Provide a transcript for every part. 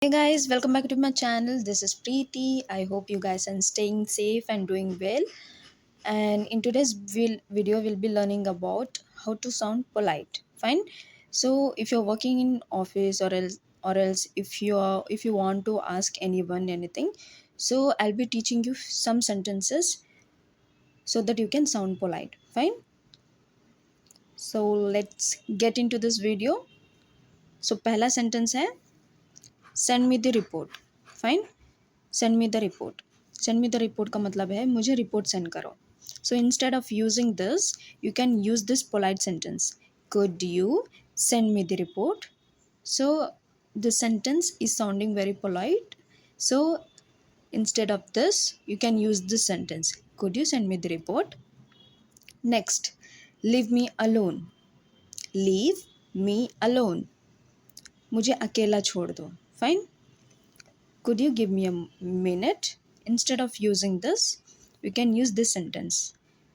Hey guys, welcome back to my channel. This is Preeti. I hope you guys are staying safe and doing well. And in today's video, we'll be learning about how to sound polite. Fine. So if you're working in office or else if you want to ask anyone anything, so I'll be teaching you some sentences so that you can sound polite. Fine. So let's get into this video. So पहला sentence है send me the report. Fine. Send me the report. Send me the report का मतलब है मुझे report send करो. सो instead of using this you can use this polite sentence. Could you send me the report. So the sentence is sounding very polite. So instead of this you can use this sentence, could you send me the report. Next, leave me alone. Leave me alone. मुझे अकेला छोड़ दो. Fine. Could you give me a minute? Instead of using this, you can use this sentence.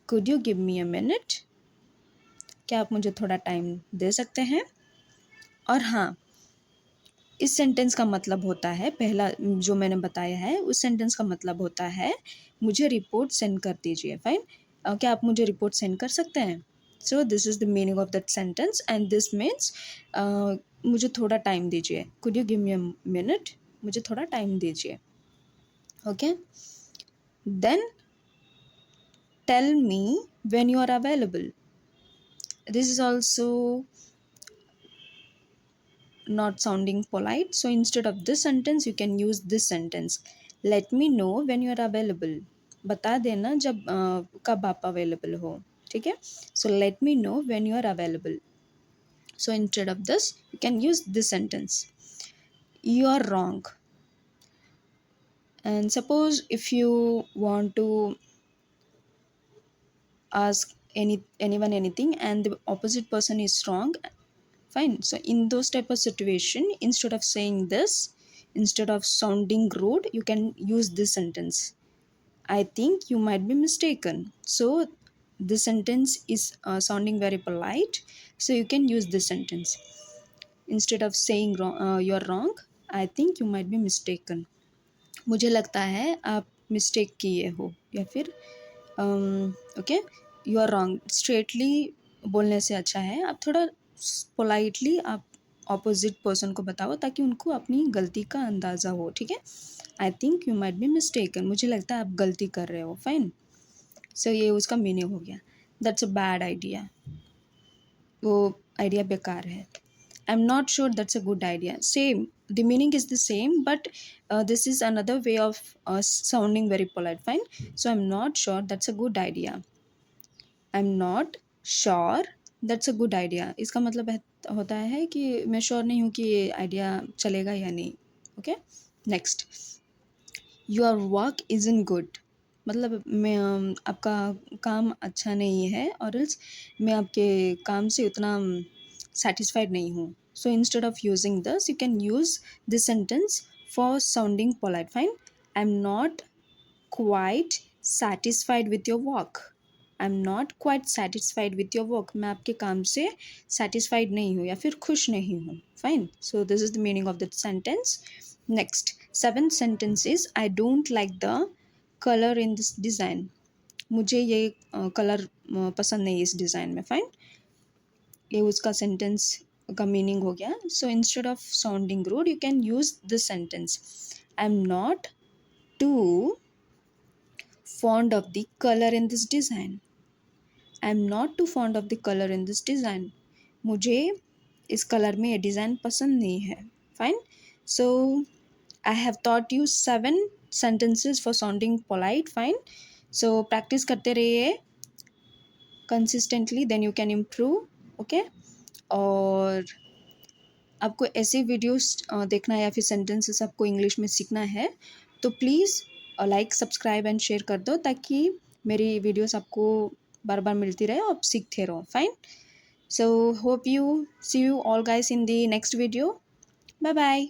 Could you give me a minute? क्या आप मुझे थोड़ा time दे सकते हैं. और हाँ, इस सेंटेंस का मतलब होता है, पहला जो मैंने बताया है उस सेंटेंस का मतलब होता है मुझे रिपोर्ट सेंड कर दीजिए. फाइन. क्या आप मुझे रिपोर्ट सेंड कर सकते हैं. So this is the meaning of that sentence and this means मुझे थोड़ा टाइम दीजिए. Could you give me a minute. मुझे थोड़ा टाइम दीजिए. Okay. Then tell me when you are available. This is also not sounding polite. So instead of this sentence, you can use this sentence. Let me know when you are available. बता देना जब कब आप available हो. ठीक है. So let me know when you are available. So instead of this, you can use this sentence. You are wrong. And suppose if you want to ask anyone anything and the opposite person is wrong. Fine. So in those type of situation, instead of saying this, instead of sounding rude, you can use this sentence. I think you might be mistaken. So this sentence is sounding very polite, so you can use this sentence. Instead of saying wrong, you're wrong, I think you might be mistaken. मुझे लगता है आप mistake किए हो. या फिर okay, you are wrong. Straightly बोलने से अच्छा है आप थोड़ा पोलाइटली आप ऑपोजिट पर्सन को बताओ ताकि उनको अपनी गलती का अंदाज़ा हो. ठीक है. I think you might be mistaken. मुझे लगता है आप गलती कर रहे हो. फाइन. सो ये उसका मीनिंग हो गया. That's a bad idea. वो आइडिया बेकार है. I'm not sure that's a good idea. Same, the meaning is the same, but this is another way of sounding very polite. Fine. So I'm not sure that's a good idea. I'm not sure that's a good idea. इसका मतलब होता है कि मैं sure नहीं हूँ कि ये आइडिया चलेगा या नहीं. Okay. Next, your work isn't good. मतलब मैं आपका काम अच्छा नहीं है और एल्स मैं आपके काम से उतना satisfied नहीं हूँ. So instead of using this, you can use this sentence for sounding polite. Fine. I'm not quite satisfied with your work. I'm not quite satisfied with your work. मैं आपके काम से satisfied नहीं हूँ या फिर खुश नहीं हूँ. Fine. So this is the meaning of that sentence. Next, seventh sentence is I don't like the color in this design. मुझे ये कलर पसंद नहीं इस डिज़ाइन में. फाइन. ये उसका सेंटेंस का मीनिंग हो गया. So instead of sounding rude you can use this sentence. I am not too fond of the color in this design. I am not too fond of the color in this design. मुझे इस colour में ये design पसंद नहीं है. Fine. So I have taught you 7 sentences for sounding polite. Fine. So practice करते रहिए consistently, then you can improve. Okay. और आपको ऐसे वीडियोस देखना है या फिर सेंटेंसेस आपको इंग्लिश में सीखना है तो please like subscribe and share कर दो ताकि मेरी वीडियोस आपको बार बार मिलती रहे और आप सीखते रहो. Fine. So hope you see you all guys in the next video. Bye bye.